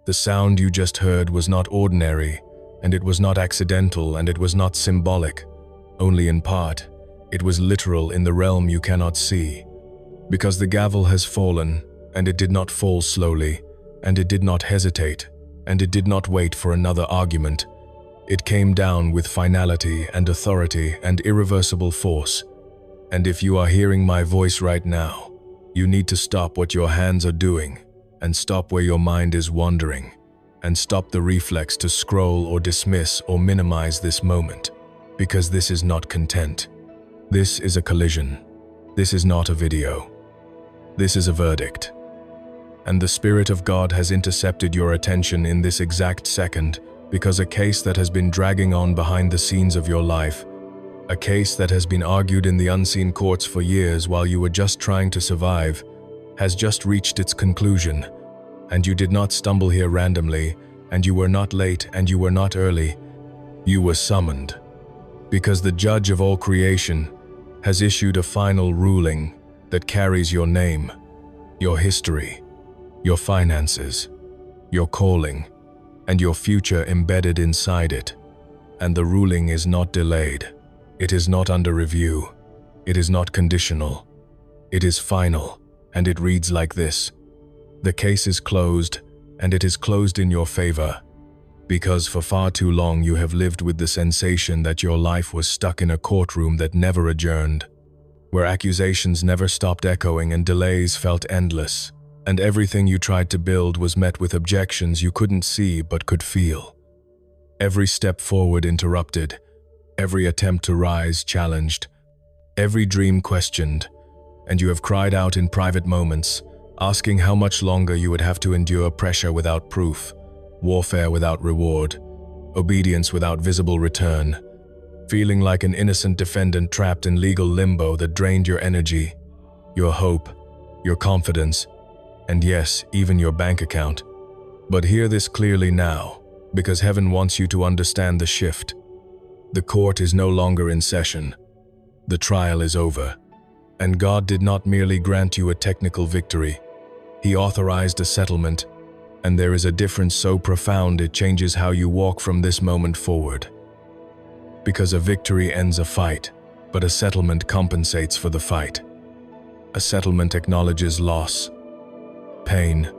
The sound you just heard was not ordinary, and it was not accidental, and it was not symbolic, only in part. It was literal in the realm you cannot see. Because the gavel has fallen, and it did not fall slowly, and it did not hesitate, and it did not wait for another argument. It came down with finality and authority and irreversible force. And if you are hearing my voice right now, you need to stop what your hands are doing, and stop where your mind is wandering, and stop the reflex to scroll or dismiss or minimize this moment, because this is not content. This is a collision. This is not a video. This is a verdict. And the Spirit of God has intercepted your attention in this exact second, because a case that has been dragging on behind the scenes of your life, a case that has been argued in the unseen courts for years while you were just trying to survive, has just reached its conclusion. And you did not stumble here randomly, and you were not late, and you were not early. You were summoned, because the Judge of all creation has issued a final ruling that carries your name, your history, your finances, your calling, and your future embedded inside it. And the ruling is not delayed. It is not under review. It is not conditional. It is final, and it reads like this. The case is closed, and it is closed in your favor, because for far too long you have lived with the sensation that your life was stuck in a courtroom that never adjourned, where accusations never stopped echoing and delays felt endless, and everything you tried to build was met with objections you couldn't see but could feel. Every step forward interrupted, every attempt to rise challenged, every dream questioned, and you have cried out in private moments, asking how much longer you would have to endure pressure without proof, warfare without reward, obedience without visible return, feeling like an innocent defendant trapped in legal limbo that drained your energy, your hope, your confidence, and yes, even your bank account. But hear this clearly now, because heaven wants you to understand the shift. The court is no longer in session. The trial is over. And God did not merely grant you a technical victory. He authorized a settlement, and there is a difference so profound it changes how you walk from this moment forward. Because a victory ends a fight, but a settlement compensates for the fight. A settlement acknowledges loss, pain,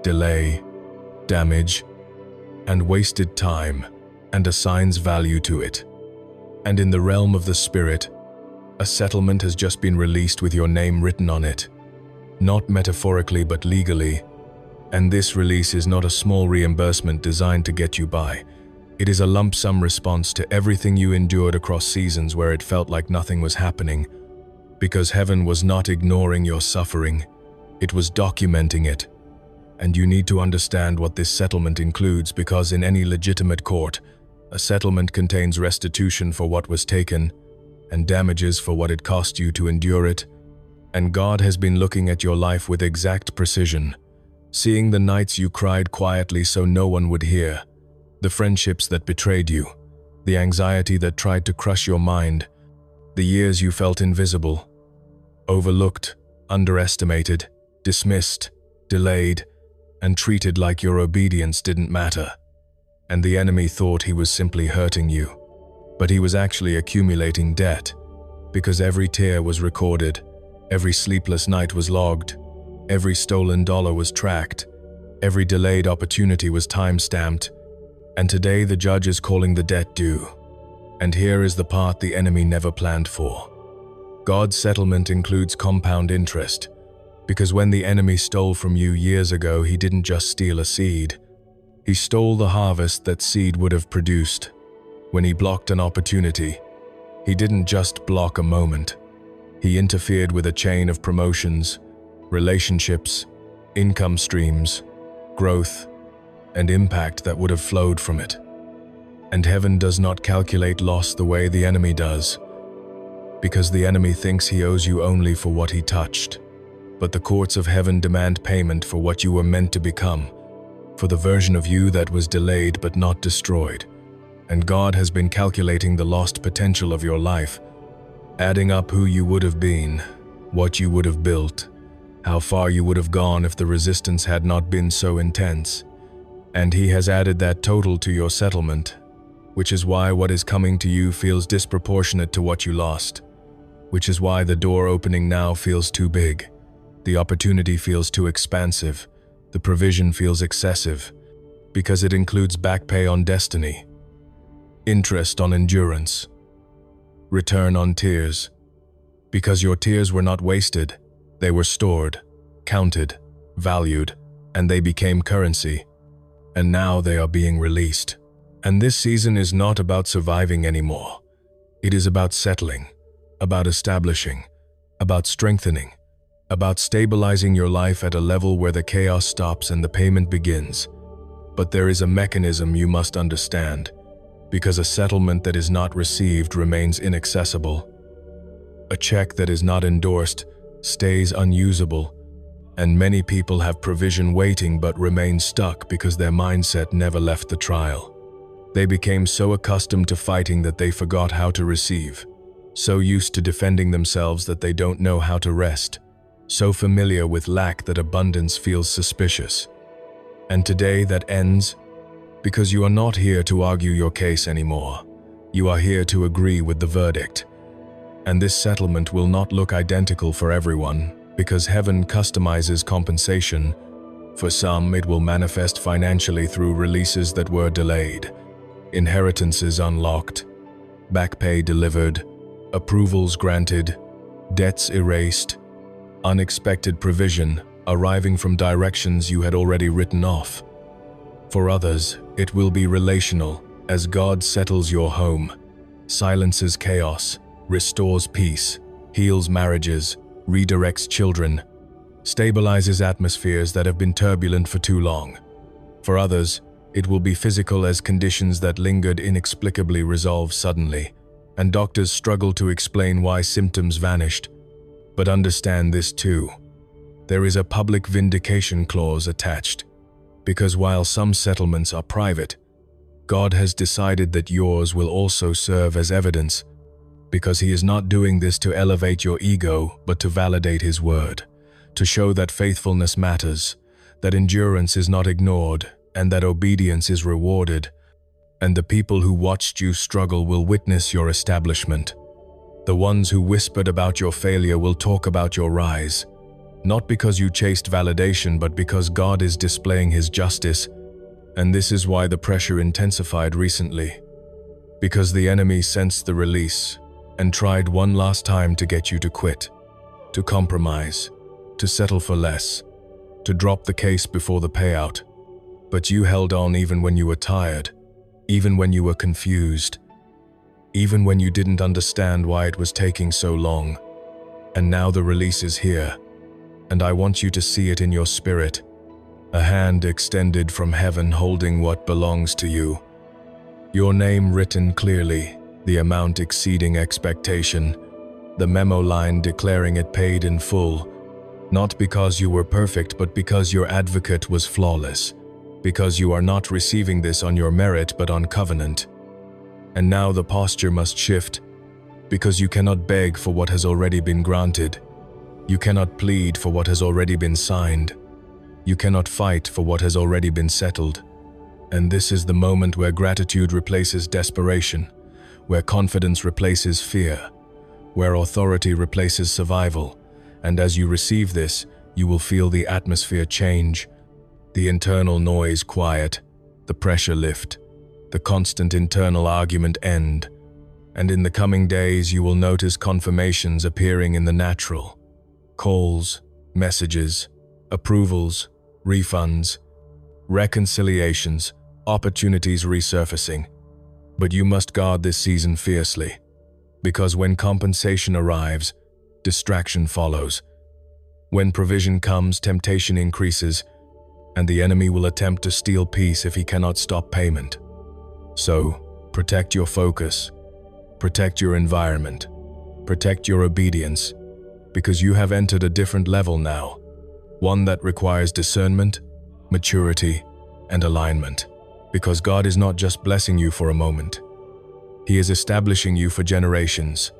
delay, damage, and wasted time, and assigns value to it. And in the realm of the Spirit, a settlement has just been released with your name written on it, not metaphorically but legally. And this release is not a small reimbursement designed to get you by. It is a lump sum response to everything you endured across seasons where it felt like nothing was happening, because heaven was not ignoring your suffering, it was documenting it. And you need to understand what this settlement includes, because in any legitimate court, a settlement contains restitution for what was taken, and damages for what it cost you to endure it. And God has been looking at your life with exact precision, seeing the nights you cried quietly so no one would hear, the friendships that betrayed you, the anxiety that tried to crush your mind, the years you felt invisible, overlooked, underestimated, dismissed, delayed, and treated like your obedience didn't matter. And the enemy thought he was simply hurting you, but he was actually accumulating debt, because every tear was recorded, every sleepless night was logged, every stolen dollar was tracked, every delayed opportunity was time-stamped, and today the judge is calling the debt due. And here is the part the enemy never planned for. God's settlement includes compound interest, because when the enemy stole from you years ago, he didn't just steal a seed. He stole the harvest that seed would have produced. When he blocked an opportunity, he didn't just block a moment. He interfered with a chain of promotions, relationships, income streams, growth, and impact that would have flowed from it. And heaven does not calculate loss the way the enemy does, because the enemy thinks he owes you only for what he touched. But the courts of heaven demand payment for what you were meant to become, for the version of you that was delayed but not destroyed. And God has been calculating the lost potential of your life, adding up who you would have been, what you would have built, how far you would have gone if the resistance had not been so intense. And He has added that total to your settlement, which is why what is coming to you feels disproportionate to what you lost, which is why the door opening now feels too big, the opportunity feels too expansive, the provision feels excessive, because it includes back pay on destiny, interest on endurance, return on tears, because your tears were not wasted, they were stored, counted, valued, and they became currency, and now they are being released. And this season is not about surviving anymore. It is about settling, about establishing, about strengthening, about stabilizing your life at a level where the chaos stops and the payment begins. But there is a mechanism you must understand, because a settlement that is not received remains inaccessible. A check that is not endorsed stays unusable, and many people have provision waiting but remain stuck because their mindset never left the trial. They became so accustomed to fighting that they forgot how to receive, so used to defending themselves that they don't know how to rest, so familiar with lack that abundance feels suspicious. And today that ends because you are not here to argue your case anymore. You are here to agree with the verdict. And this settlement will not look identical for everyone, because heaven customizes compensation. For some, it will manifest financially through releases that were delayed, inheritances unlocked, back pay delivered, approvals granted, debts erased, unexpected provision arriving from directions you had already written off. For others, it will be relational, as God settles your home, silences chaos, restores peace, heals marriages, redirects children, stabilizes atmospheres that have been turbulent for too long. For others, it will be physical, as conditions that lingered inexplicably resolve suddenly, and doctors struggle to explain why symptoms vanished. But understand this too. There is a public vindication clause attached, because while some settlements are private, God has decided that yours will also serve as evidence, because He is not doing this to elevate your ego, but to validate His word, to show that faithfulness matters, that endurance is not ignored, and that obedience is rewarded. And the people who watched you struggle will witness your establishment. The ones who whispered about your failure will talk about your rise, not because you chased validation, but because God is displaying His justice. And this is why the pressure intensified recently, because the enemy sensed the release and tried one last time to get you to quit, to compromise, to settle for less, to drop the case before the payout. But you held on even when you were tired, even when you were confused, even when you didn't understand why it was taking so long. And now the release is here, and I want you to see it in your spirit, a hand extended from heaven holding what belongs to you. Your name written clearly, the amount exceeding expectation, the memo line declaring it paid in full, not because you were perfect, but because your advocate was flawless, because you are not receiving this on your merit but on covenant. And now the posture must shift, because you cannot beg for what has already been granted. You cannot plead for what has already been signed. You cannot fight for what has already been settled. And this is the moment where gratitude replaces desperation, where confidence replaces fear, where authority replaces survival. And as you receive this, you will feel the atmosphere change, the internal noise quiet, the pressure lift, the constant internal argument end. And in the coming days, you will notice confirmations appearing in the natural. Calls, messages, approvals, refunds, reconciliations, opportunities resurfacing. But you must guard this season fiercely, because when compensation arrives, distraction follows. When provision comes, temptation increases, and the enemy will attempt to steal peace if he cannot stop payment. So, protect your focus, protect your environment, protect your obedience, because you have entered a different level now, one that requires discernment, maturity, and alignment, because God is not just blessing you for a moment. He is establishing you for generations,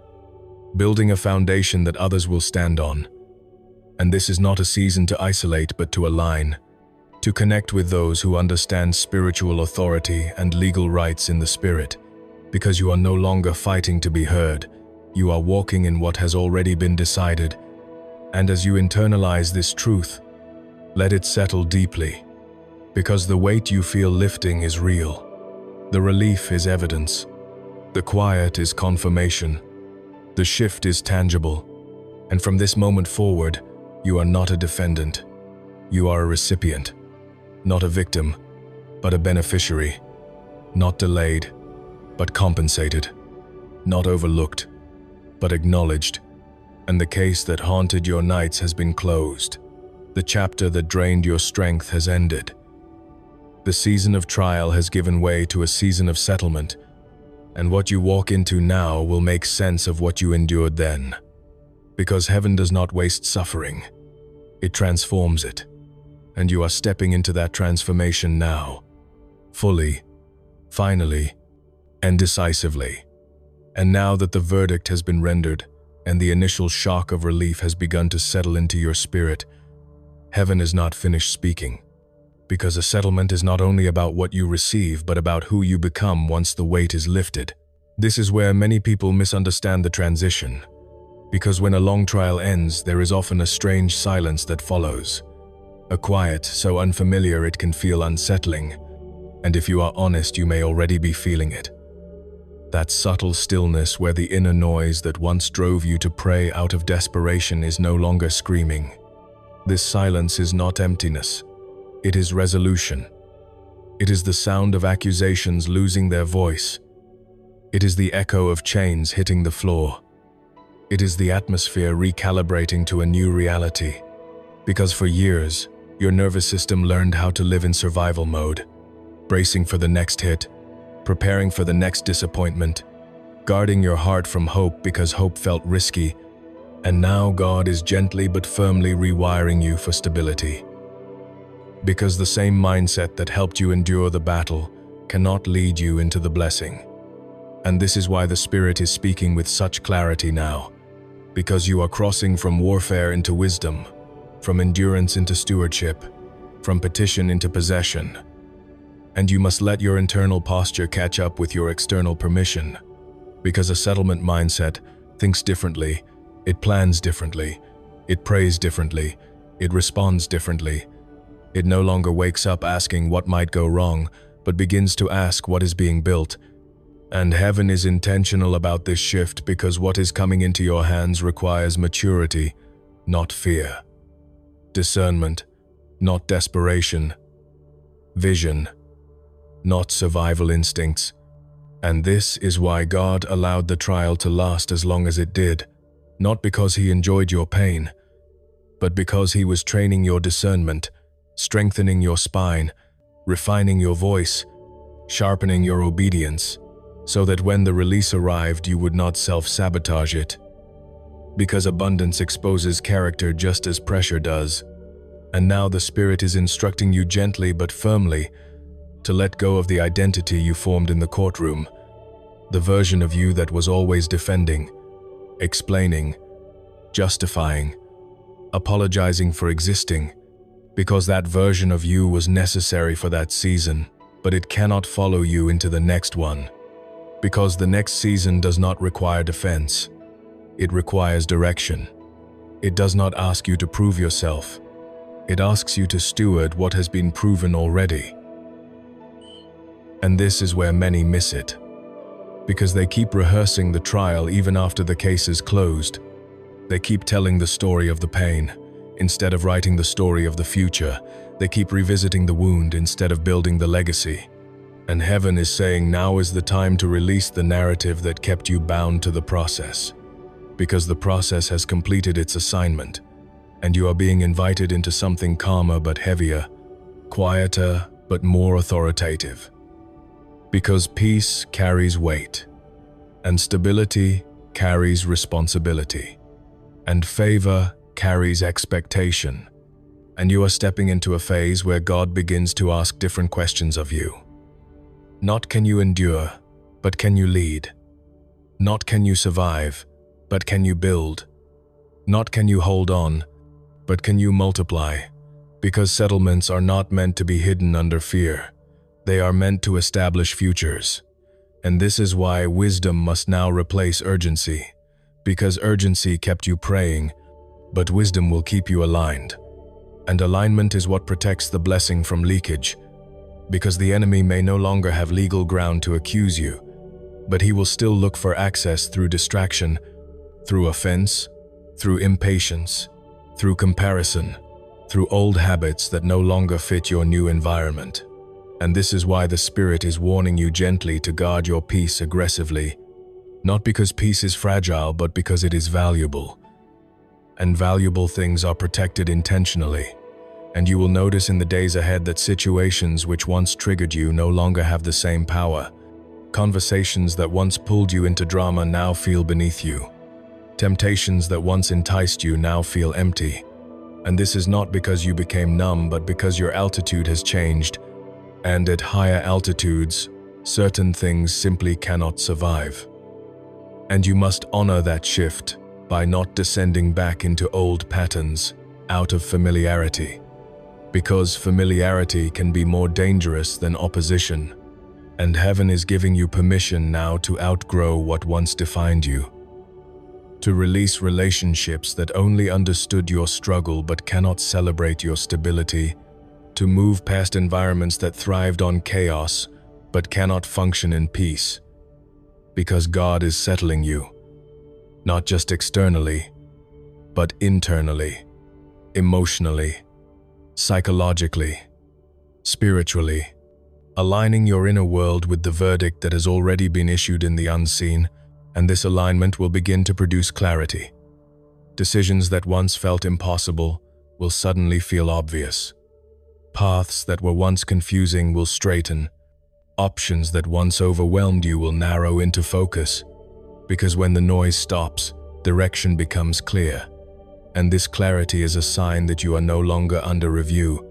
building a foundation that others will stand on. And this is not a season to isolate but to align, to connect with those who understand spiritual authority and legal rights in the Spirit, because you are no longer fighting to be heard, you are walking in what has already been decided, and as you internalize this truth, let it settle deeply, because the weight you feel lifting is real. The relief is evidence. The quiet is confirmation. The shift is tangible. And from this moment forward, you are not a defendant. You are a recipient. Not a victim, but a beneficiary. Not delayed, but compensated. Not overlooked, but acknowledged. And the case that haunted your nights has been closed. The chapter that drained your strength has ended. The season of trial has given way to a season of settlement, and what you walk into now will make sense of what you endured then. Because heaven does not waste suffering. It transforms it. And you are stepping into that transformation now. Fully, finally, and decisively. And now that the verdict has been rendered, and the initial shock of relief has begun to settle into your spirit, heaven is not finished speaking. Because a settlement is not only about what you receive, but about who you become once the weight is lifted. This is where many people misunderstand the transition. Because when a long trial ends, there is often a strange silence that follows. A quiet so unfamiliar it can feel unsettling. And if you are honest, you may already be feeling it. That subtle stillness where the inner noise that once drove you to pray out of desperation is no longer screaming. This silence is not emptiness. It is resolution. It is the sound of accusations losing their voice. It is the echo of chains hitting the floor. It is the atmosphere recalibrating to a new reality. Because for years, your nervous system learned how to live in survival mode, bracing for the next hit, preparing for the next disappointment, guarding your heart from hope because hope felt risky, and now God is gently but firmly rewiring you for stability. Because the same mindset that helped you endure the battle cannot lead you into the blessing. And this is why the Spirit is speaking with such clarity now. Because you are crossing from warfare into wisdom, from endurance into stewardship, from petition into possession. And you must let your internal posture catch up with your external permission. Because a settlement mindset thinks differently, it plans differently, it prays differently, it responds differently. It no longer wakes up asking what might go wrong, but begins to ask what is being built. And heaven is intentional about this shift because what is coming into your hands requires maturity, not fear. Discernment, not desperation. Vision, not survival instincts. And this is why God allowed the trial to last as long as it did, not because He enjoyed your pain, but because He was training your discernment, strengthening your spine, refining your voice, sharpening your obedience, so that when the release arrived you would not self-sabotage it. Because abundance exposes character just as pressure does. And now the Spirit is instructing you gently but firmly to let go of the identity you formed in the courtroom, the version of you that was always defending, explaining, justifying, apologizing for existing, because that version of you was necessary for that season, but it cannot follow you into the next one. Because the next season does not require defense. It requires direction. It does not ask you to prove yourself. It asks you to steward what has been proven already. And this is where many miss it. Because they keep rehearsing the trial even after the case is closed. They keep telling the story of the pain. Instead of writing the story of the future, they keep revisiting the wound instead of building the legacy. And heaven is saying now is the time to release the narrative that kept you bound to the process. Because the process has completed its assignment, and you are being invited into something calmer but heavier, quieter but more authoritative. Because peace carries weight, and stability carries responsibility, and favor carries expectation, and you are stepping into a phase where God begins to ask different questions of you. Not can you endure, but can you lead? Not can you survive, but can you build? Not can you hold on, but can you multiply? Because settlements are not meant to be hidden under fear. They are meant to establish futures. And this is why wisdom must now replace urgency. Because urgency kept you praying, but wisdom will keep you aligned. And alignment is what protects the blessing from leakage. Because the enemy may no longer have legal ground to accuse you, but he will still look for access through distraction, through offense, through impatience, through comparison, through old habits that no longer fit your new environment. And this is why the Spirit is warning you gently to guard your peace aggressively, not because peace is fragile, but because it is valuable. And valuable things are protected intentionally. And you will notice in the days ahead that situations which once triggered you no longer have the same power. Conversations that once pulled you into drama now feel beneath you. Temptations that once enticed you now feel empty. And this is not because you became numb, but because your altitude has changed. And at higher altitudes, certain things simply cannot survive. And you must honor that shift by not descending back into old patterns out of familiarity. Because familiarity can be more dangerous than opposition. And heaven is giving you permission now to outgrow what once defined you. To release relationships that only understood your struggle but cannot celebrate your stability. To move past environments that thrived on chaos but cannot function in peace. Because God is settling you, not just externally, but internally, emotionally, psychologically, spiritually, aligning your inner world with the verdict that has already been issued in the unseen, and this alignment will begin to produce clarity. Decisions that once felt impossible will suddenly feel obvious. Paths that were once confusing will straighten. Options that once overwhelmed you will narrow into focus. Because when the noise stops, direction becomes clear. And this clarity is a sign that you are no longer under review.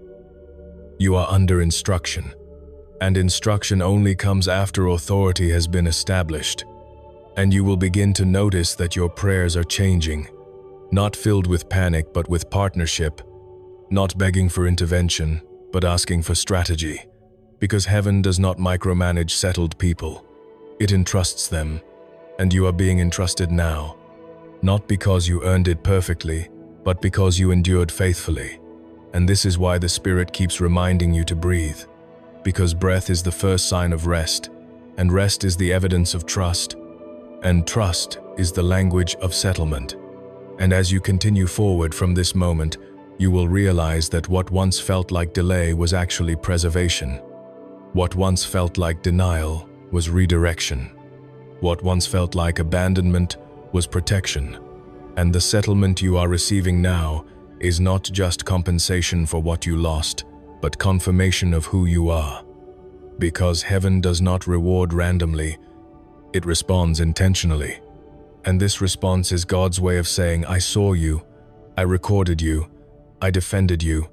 You are under instruction. And instruction only comes after authority has been established. And you will begin to notice that your prayers are changing, not filled with panic but with partnership, not begging for intervention, but asking for strategy. Because heaven does not micromanage settled people. It entrusts them, and you are being entrusted now, not because you earned it perfectly, but because you endured faithfully. And this is why the Spirit keeps reminding you to breathe. Because breath is the first sign of rest, and rest is the evidence of trust. And trust is the language of settlement. And as you continue forward from this moment, you will realize that what once felt like delay was actually preservation. What once felt like denial was redirection. What once felt like abandonment was protection. And the settlement you are receiving now is not just compensation for what you lost, but confirmation of who you are. Because heaven does not reward randomly, it responds intentionally. And this response is God's way of saying, I saw you, I recorded you, I defended you,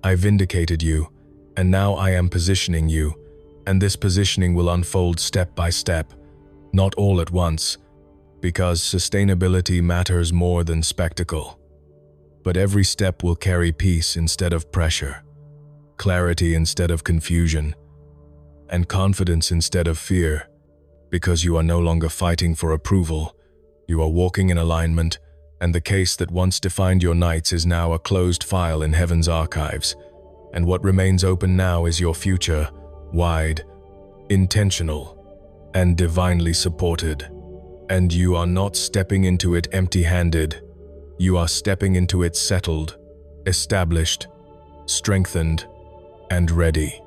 I vindicated you, and now I am positioning you. And this positioning will unfold step by step, not all at once, because sustainability matters more than spectacle. But every step will carry peace instead of pressure, clarity instead of confusion, and confidence instead of fear. Because you are no longer fighting for approval, you are walking in alignment, and the case that once defined your nights is now a closed file in heaven's archives. And what remains open now is your future, wide, intentional, and divinely supported. And you are not stepping into it empty-handed. You are stepping into it settled, established, strengthened, and ready.